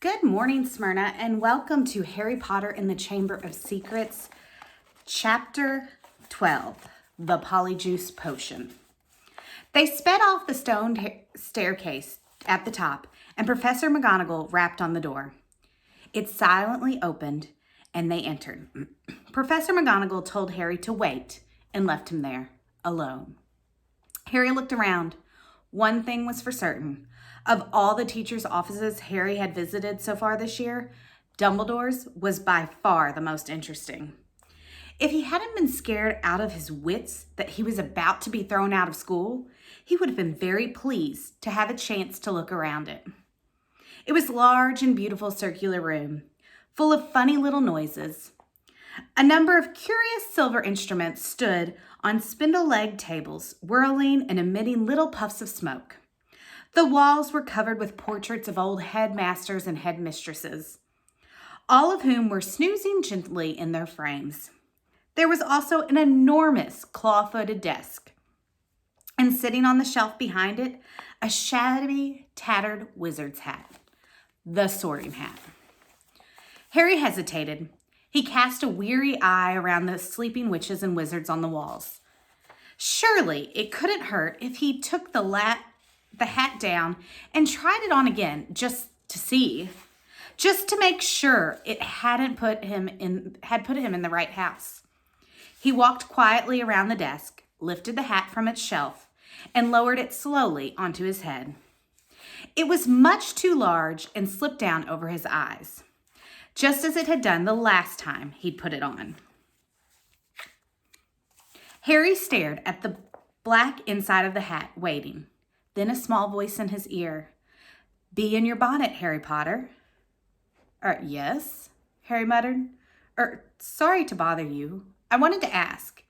Good morning, Smyrna, and welcome to Harry Potter and the Chamber of Secrets, Chapter 12, The Polyjuice Potion. They sped off the stone staircase at the top, and Professor McGonagall rapped on the door. It silently opened, and they entered. Professor McGonagall told Harry to wait and left him there, alone. Harry looked around. One thing was for certain. Of all the teachers' offices Harry had visited so far this year, Dumbledore's was by far the most interesting. If he hadn't been scared out of his wits that he was about to be thrown out of school, he would have been very pleased to have a chance to look around it. It was a large and beautiful circular room, full of funny little noises. A number of curious silver instruments stood on spindle-legged tables, whirling and emitting little puffs of smoke. The walls were covered with portraits of old headmasters and headmistresses, all of whom were snoozing gently in their frames. There was also an enormous claw-footed desk, and sitting on the shelf behind it, a shabby, tattered wizard's hat, the Sorting Hat. Harry hesitated. He cast a weary eye around the sleeping witches and wizards on the walls. Surely it couldn't hurt if he took the hat down and tried it on again just to see, just to make sure it had put him in the right house. He walked quietly around the desk, lifted the hat from its shelf, and lowered it slowly onto his head. It was much too large and slipped down over his eyes, just as it had done the last time he'd put it on. Harry stared at the black inside of the hat, waiting. Then a small voice in his ear. "Be in your bonnet, Harry Potter." Yes," Harry muttered. Sorry to bother you. I wanted to ask.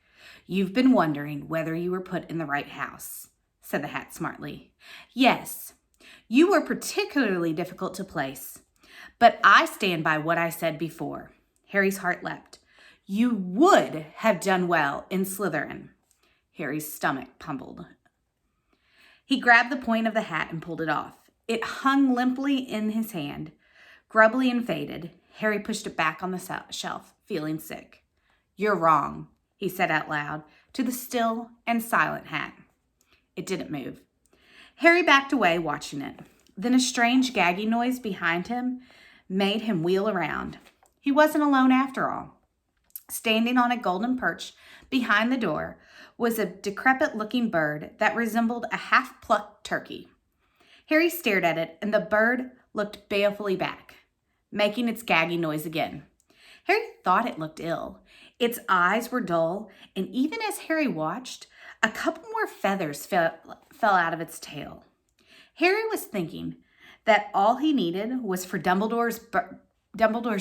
You've been wondering whether you were put in the right house," said the hat smartly. "Yes, you were particularly difficult to place. But I stand by what I said before." Harry's heart leapt. "You would have done well in Slytherin." Harry's stomach pummeled. He grabbed the point of the hat and pulled it off. It hung limply in his hand. Grubbly and faded, Harry pushed it back on the shelf, feeling sick. "You're wrong," he said out loud to the still and silent hat. It didn't move. Harry backed away, watching it. Then a strange gagging noise behind him made him wheel around. He wasn't alone after all. Standing on a golden perch behind the door was a decrepit-looking bird that resembled a half-plucked turkey. Harry stared at it, and the bird looked balefully back, making its gagging noise again. Harry thought it looked ill. Its eyes were dull, and even as Harry watched, a couple more feathers fell out of its tail. Harry was thinking that all he needed was for Dumbledore's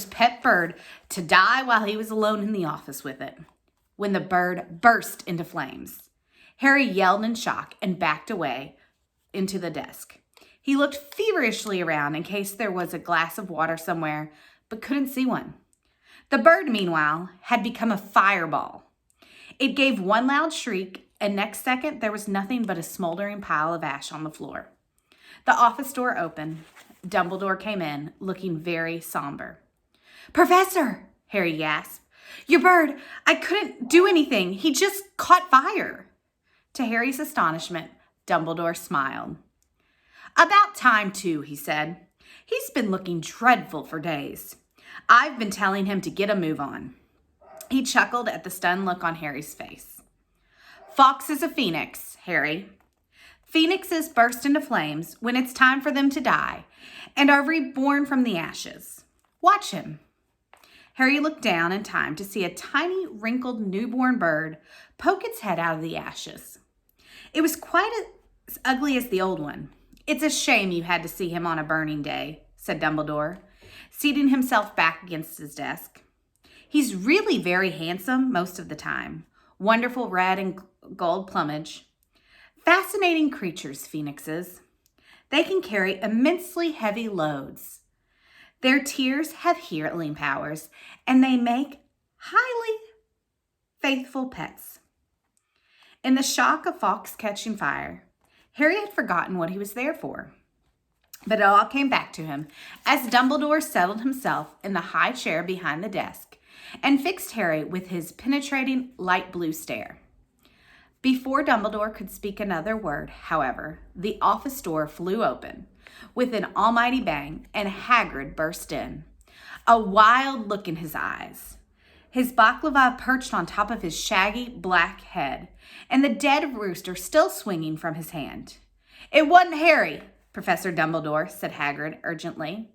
pet bird to die while he was alone in the office with it, when the bird burst into flames. Harry yelled in shock and backed away into the desk. He looked feverishly around in case there was a glass of water somewhere, but couldn't see one. The bird, meanwhile, had become a fireball. It gave one loud shriek, and next second there was nothing but a smoldering pile of ash on the floor. The office door opened. Dumbledore came in, looking very somber. "Professor!" Harry gasped. "Your bird, I couldn't do anything. He just caught fire." To Harry's astonishment, Dumbledore smiled. "About time, too," he said. "He's been looking dreadful for days. I've been telling him to get a move on." He chuckled at the stunned look on Harry's face. "Fawkes is a phoenix, Harry. Phoenixes burst into flames when it's time for them to die and are reborn from the ashes. Watch him." Harry looked down in time to see a tiny, wrinkled newborn bird poke its head out of the ashes. It was quite as ugly as the old one. "It's a shame you had to see him on a burning day," said Dumbledore, seating himself back against his desk. "He's really very handsome most of the time. Wonderful red and gold plumage. Fascinating creatures, phoenixes. They can carry immensely heavy loads. Their tears have healing powers, and they make highly faithful pets." In the shock of Fawkes catching fire, Harry had forgotten what he was there for. But it all came back to him as Dumbledore settled himself in the high chair behind the desk and fixed Harry with his penetrating light blue stare. Before Dumbledore could speak another word, however, the office door flew open with an almighty bang, and Hagrid burst in, a wild look in his eyes. His baklava perched on top of his shaggy black head, and the dead rooster still swinging from his hand. "It wasn't Harry, Professor Dumbledore," said Hagrid urgently.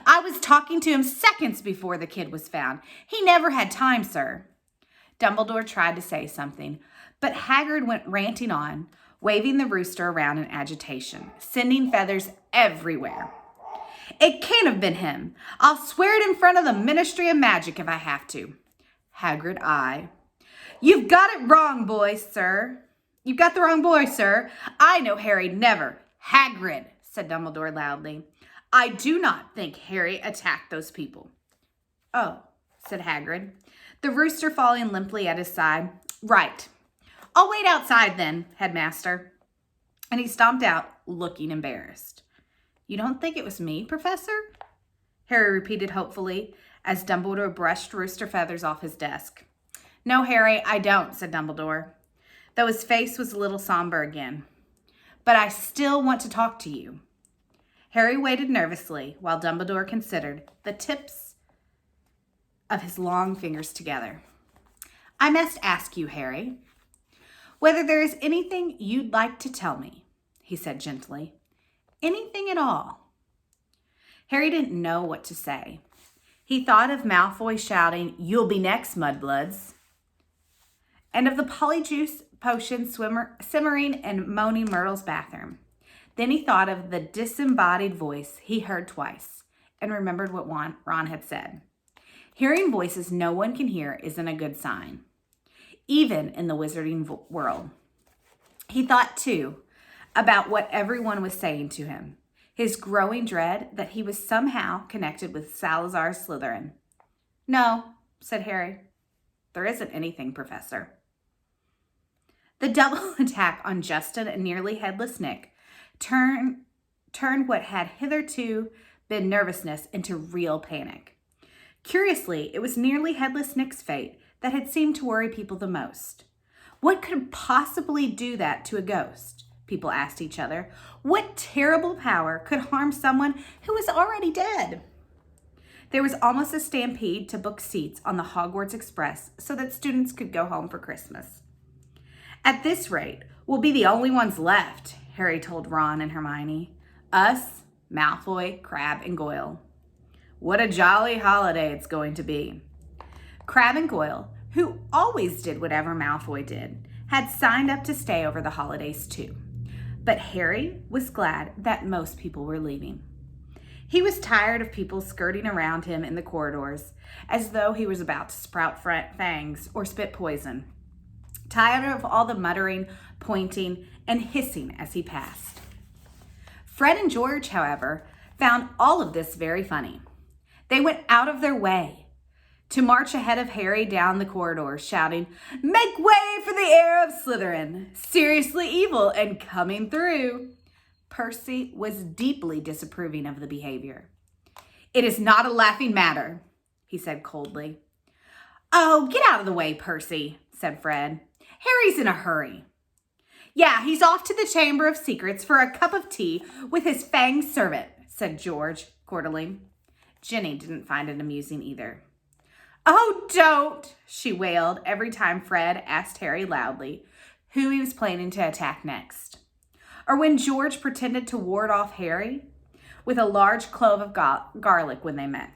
"I was talking to him seconds before the kid was found. He never had time, sir." Dumbledore tried to say something, but Hagrid went ranting on, waving the rooster around in agitation, sending feathers everywhere. "It can't have been him. I'll swear it in front of the Ministry of Magic if I have to." Hagrid, aye. "You've got it wrong, sir. You've got the wrong boy, sir. I know Harry never." "Hagrid," said Dumbledore loudly, "I do not think Harry attacked those people." "Oh," said Hagrid, the rooster falling limply at his side. "Right. I'll wait outside then, headmaster." And he stomped out, looking embarrassed. "You don't think it was me, Professor?" Harry repeated hopefully, as Dumbledore brushed rooster feathers off his desk. "No, Harry, I don't," said Dumbledore, though his face was a little somber again. "But I still want to talk to you." Harry waited nervously while Dumbledore considered, the tips of his long fingers together. "I must ask you, Harry, whether there is anything you'd like to tell me," he said gently. "Anything at all." Harry didn't know what to say. He thought of Malfoy shouting, "You'll be next, mudbloods," and of the polyjuice potion simmering in Moaning Myrtle's bathroom. Then he thought of the disembodied voice he heard twice and remembered what Ron had said. Hearing voices no one can hear isn't a good sign, even in the wizarding world. He thought, too, about what everyone was saying to him, his growing dread that he was somehow connected with Salazar Slytherin. "No," said Harry. "There isn't anything, Professor." The double attack on Justin and nearly headless Nick turned what had hitherto been nervousness into real panic. Curiously, it was nearly headless Nick's fate that had seemed to worry people the most. What could possibly do that to a ghost? People asked each other. What terrible power could harm someone who was already dead? There was almost a stampede to book seats on the Hogwarts Express so that students could go home for Christmas. "At this rate, we'll be the only ones left," Harry told Ron and Hermione. "Us, Malfoy, Crabbe, and Goyle. What a jolly holiday it's going to be." Crabbe and Goyle, who always did whatever Malfoy did, had signed up to stay over the holidays too. But Harry was glad that most people were leaving. He was tired of people skirting around him in the corridors as though he was about to sprout fangs or spit poison. Tired of all the muttering, pointing, and hissing as he passed. Fred and George, however, found all of this very funny. They went out of their way to march ahead of Harry down the corridor, shouting, "Make way for the heir of Slytherin! Seriously evil and coming through!" Percy was deeply disapproving of the behavior. "It is not a laughing matter," he said coldly. "Oh, get out of the way, Percy," said Fred. "Harry's in a hurry." "Yeah, he's off to the Chamber of Secrets for a cup of tea with his fanged servant," said George cordially. Ginny didn't find it amusing either. "Oh, don't," she wailed every time Fred asked Harry loudly who he was planning to attack next. Or when George pretended to ward off Harry with a large clove of garlic when they met.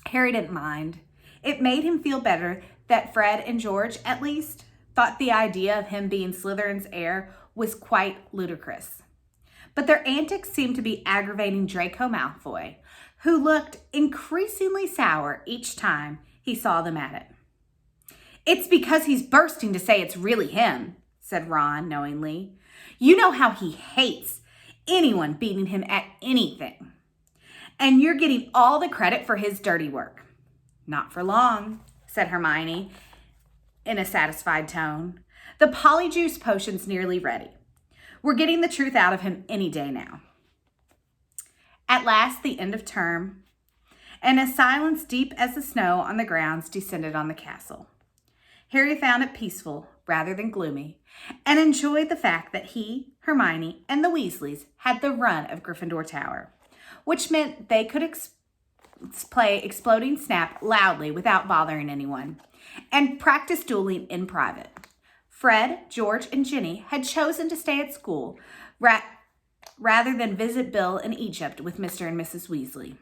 Harry didn't mind. It made him feel better that Fred and George, at least, thought the idea of him being Slytherin's heir was quite ludicrous. But their antics seemed to be aggravating Draco Malfoy, who looked increasingly sour each time he saw them at it. "It's because he's bursting to say it's really him," said Ron knowingly. "You know how he hates anyone beating him at anything. And you're getting all the credit for his dirty work." "Not for long," said Hermione in a satisfied tone. "The polyjuice potion's nearly ready. We're getting the truth out of him any day now." At last, the end of term, and a silence deep as the snow on the grounds descended on the castle. Harry found it peaceful rather than gloomy, and enjoyed the fact that he, Hermione, and the Weasleys had the run of Gryffindor Tower, which meant they could play Exploding Snap loudly without bothering anyone, and practice dueling in private. Fred, George, and Ginny had chosen to stay at school rather than visit Bill in Egypt with Mr. and Mrs. Weasley.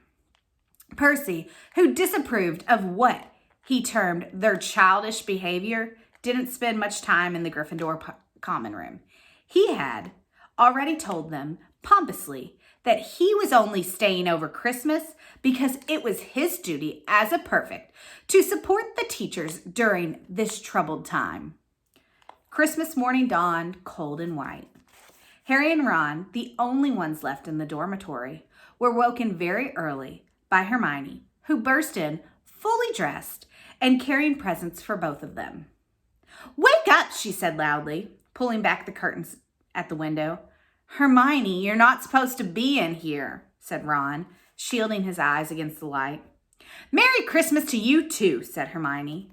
Percy, who disapproved of what he termed their childish behavior, didn't spend much time in the Gryffindor common room. He had already told them pompously that he was only staying over Christmas because it was his duty as a prefect to support the teachers during this troubled time. Christmas morning dawned cold and white. Harry and Ron, the only ones left in the dormitory, were woken very early by Hermione, who burst in fully dressed and carrying presents for both of them. "Wake up," she said loudly, pulling back the curtains at the window. "Hermione, you're not supposed to be in here," said Ron, shielding his eyes against the light. "Merry Christmas to you too," said Hermione,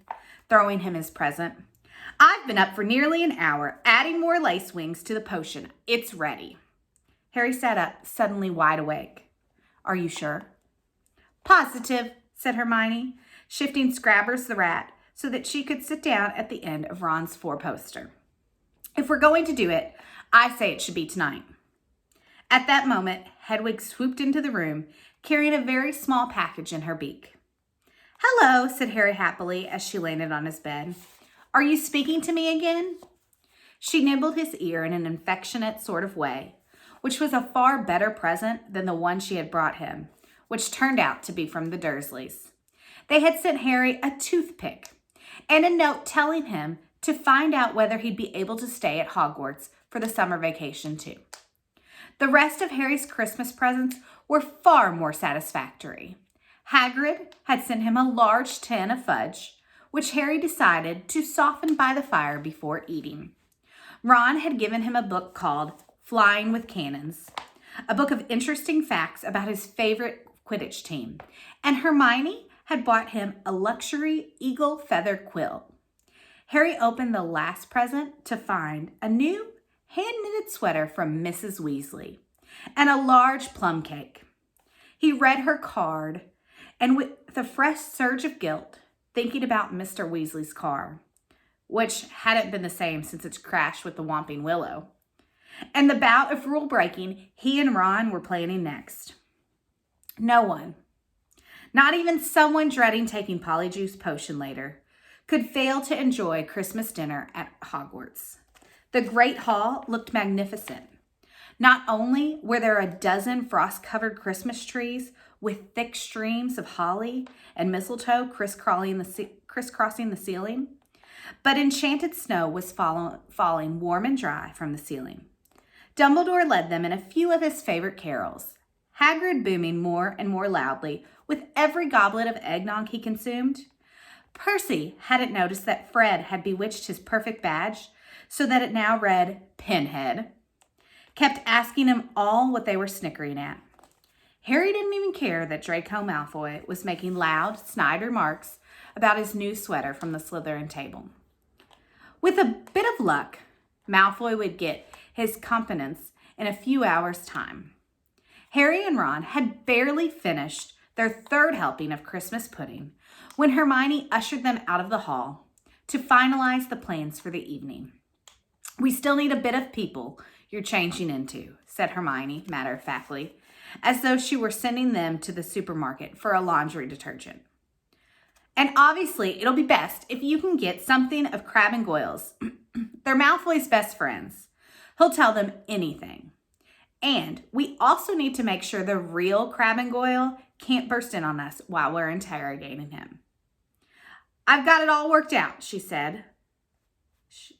throwing him his present. "I've been up for nearly an hour, adding more lace wings to the potion. It's ready." Harry sat up, suddenly wide awake. "Are you sure?" "Positive," said Hermione, shifting Scrabbers the rat so that she could sit down at the end of Ron's four-poster. "If we're going to do it, I say it should be tonight." At that moment, Hedwig swooped into the room, carrying a very small package in her beak. "Hello," said Harry happily as she landed on his bed. "Are you speaking to me again?" She nibbled his ear in an affectionate sort of way, which was a far better present than the one she had brought him, which turned out to be from the Dursleys. They had sent Harry a toothpick and a note telling him to find out whether he'd be able to stay at Hogwarts for the summer vacation too. The rest of Harry's Christmas presents were far more satisfactory. Hagrid had sent him a large tin of fudge, which Harry decided to soften by the fire before eating. Ron had given him a book called Flying with Cannons, a book of interesting facts about his favorite Quidditch team, and Hermione had bought him a luxury eagle feather quilt. Harry opened the last present to find a new hand-knitted sweater from Mrs. Weasley and a large plum cake. He read her card, and with a fresh surge of guilt, thinking about Mr. Weasley's car, which hadn't been the same since its crash with the Whomping Willow, and the bout of rule breaking he and Ron were planning next. No one, not even someone dreading taking Polyjuice Potion later, could fail to enjoy Christmas dinner at Hogwarts. The Great Hall looked magnificent. Not only were there a dozen frost-covered Christmas trees with thick streams of holly and mistletoe crisscrossing the ceiling, but enchanted snow was falling warm and dry from the ceiling. Dumbledore led them in a few of his favorite carols, Hagrid booming more and more loudly with every goblet of eggnog he consumed. Percy hadn't noticed that Fred had bewitched his perfect badge so that it now read Pinhead, kept asking him all what they were snickering at. Harry didn't even care that Draco Malfoy was making loud, snide remarks about his new sweater from the Slytherin table. With a bit of luck, Malfoy would get his compliments in a few hours' time. Harry and Ron had barely finished their third helping of Christmas pudding when Hermione ushered them out of the hall to finalize the plans for the evening. "We still need a bit of people you're changing into," said Hermione matter-of-factly, as though she were sending them to the supermarket for a laundry detergent. "And obviously, it'll be best if you can get something of Crabbe and Goyle's. They're Malfoy's best friends. He'll tell them anything. And we also need to make sure the real Crabbe and Goyle can't burst in on us while we're interrogating him." "I've got it all worked out," she said,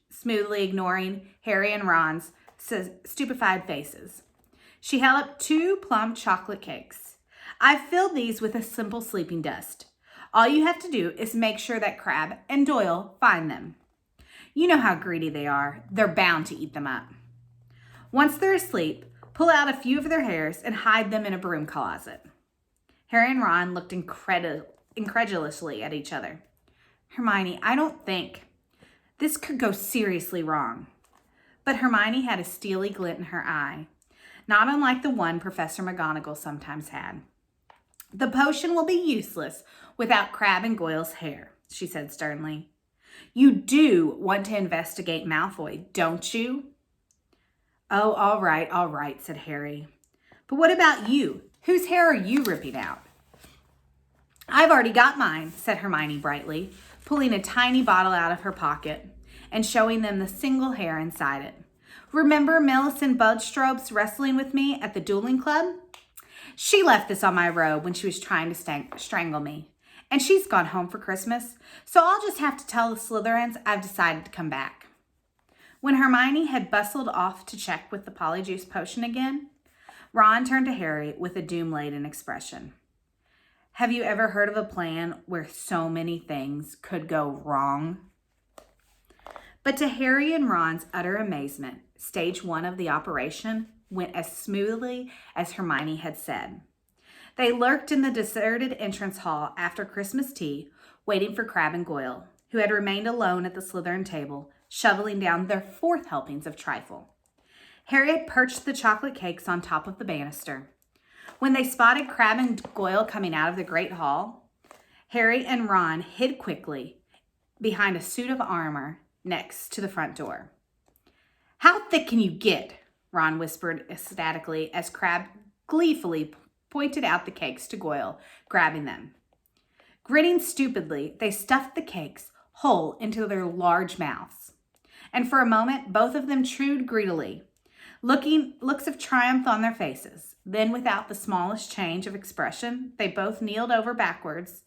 smoothly ignoring Harry and Ron's stupefied faces. She held up 2 plum chocolate cakes. "I've filled these with a simple sleeping dust. All you have to do is make sure that Crabbe and Doyle find them. You know how greedy they are. They're bound to eat them up. Once they're asleep, pull out a few of their hairs, and hide them in a broom closet. Harry and Ron looked incredulously at each other. Hermione, I don't think. This could go seriously wrong. But Hermione had a steely glint in her eye, not unlike the one Professor McGonagall sometimes had. The potion will be useless without Crabbe and Goyle's hair, she said sternly. You do want to investigate Malfoy, don't you? Oh, all right, said Harry. But what about you? Whose hair are you ripping out? I've already got mine, said Hermione brightly, pulling a tiny bottle out of her pocket and showing them the single hair inside it. Remember Millicent Bulstrode's wrestling with me at the dueling club? She left this on my robe when she was trying to strangle me. And she's gone home for Christmas, so I'll just have to tell the Slytherins I've decided to come back. When Hermione had bustled off to check with the Polyjuice potion again, Ron turned to Harry with a doom-laden expression. Have you ever heard of a plan where so many things could go wrong? But to Harry and Ron's utter amazement, stage 1 of the operation went as smoothly as Hermione had said. They lurked in the deserted entrance hall after Christmas tea, waiting for Crabbe and Goyle, who had remained alone at the Slytherin table, shoveling down their 4th helpings of trifle. Harry had perched the chocolate cakes on top of the banister. When they spotted Crabbe and Goyle coming out of the great hall, Harry and Ron hid quickly behind a suit of armor next to the front door. How thick can you get? Ron whispered ecstatically as Crabbe gleefully pointed out the cakes to Goyle, grabbing them. Grinning stupidly, they stuffed the cakes whole into their large mouths. And for a moment, both of them chewed greedily, looks of triumph on their faces. Then, without the smallest change of expression, they both kneeled over backwards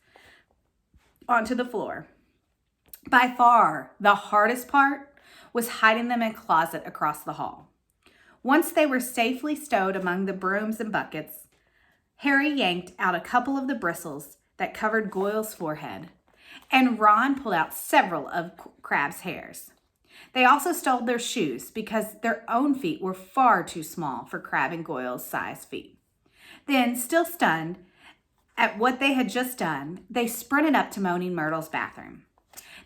onto the floor. By far, the hardest part was hiding them in a closet across the hall. Once they were safely stowed among the brooms and buckets, Harry yanked out a couple of the bristles that covered Goyle's forehead, and Ron pulled out several of Crabbe's hairs. They also stole their shoes because their own feet were far too small for Crabbe and Goyle's size feet. Then, still stunned at what they had just done, they sprinted up to Moaning Myrtle's bathroom.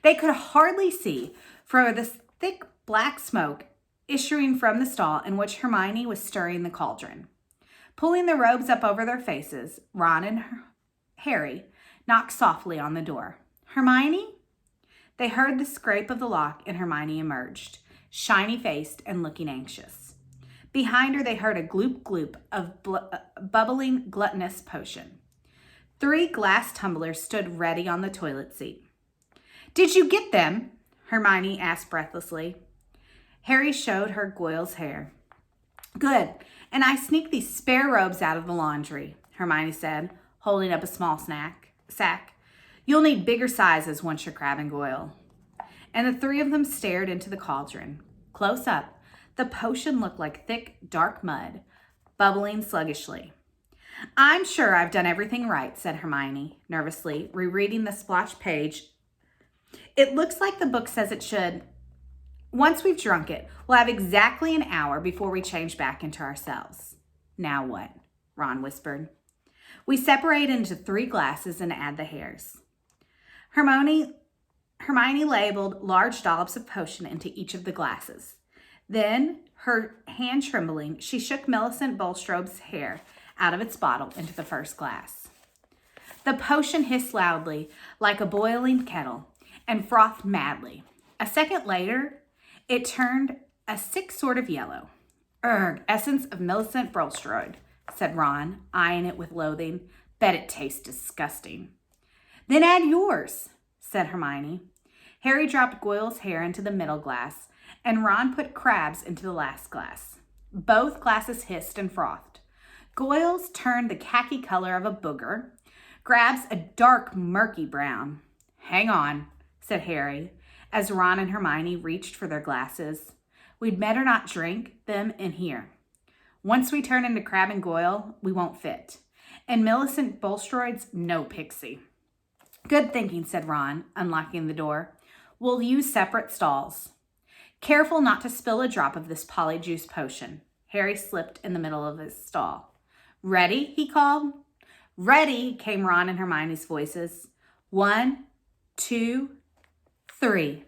They could hardly see for the thick black smoke issuing from the stall in which Hermione was stirring the cauldron. Pulling the robes up over their faces, Ron and Harry knocked softly on the door. Hermione? They heard the scrape of the lock and Hermione emerged, shiny-faced and looking anxious. Behind her, they heard a gloop-gloop of bubbling gluttonous potion. 3 glass tumblers stood ready on the toilet seat. Did you get them? Hermione asked breathlessly. Harry showed her Goyle's hair. Good, and I sneaked these spare robes out of the laundry, Hermione said, holding up a small sack. You'll need bigger sizes once you're Crabbe and Goyle. And the 3 of them stared into the cauldron. Close up, the potion looked like thick, dark mud, bubbling sluggishly. I'm sure I've done everything right, said Hermione, nervously, rereading the splotched page. It looks like the book says it should. Once we've drunk it, we'll have exactly an hour before we change back into ourselves. Now what? Ron whispered. We separate into 3 glasses and add the hairs. Hermione labeled large dollops of potion into each of the glasses. Then, her hand trembling, she shook Millicent Bulstrode's hair out of its bottle into the first glass. The potion hissed loudly like a boiling kettle and frothed madly. A second later, it turned a sick sort of yellow. Urgh, essence of Millicent Bulstrode, said Ron, eyeing it with loathing. Bet it tastes disgusting. Then add yours, said Hermione. Harry dropped Goyle's hair into the middle glass, and Ron put Crabbe's into the last glass. Both glasses hissed and frothed. Goyle's turned the khaki color of a booger, Crabbe's a dark, murky brown. Hang on, said Harry, as Ron and Hermione reached for their glasses. We'd better not drink them in here. Once we turn into Crabbe and Goyle, we won't fit. And Millicent Bulstrode's no pixie. Good thinking, said Ron, unlocking the door. We'll use separate stalls. Careful not to spill a drop of this polyjuice potion. Harry slipped in the middle of his stall. "Ready?" he called. "Ready," came Ron and Hermione's voices. 1, 2, 3.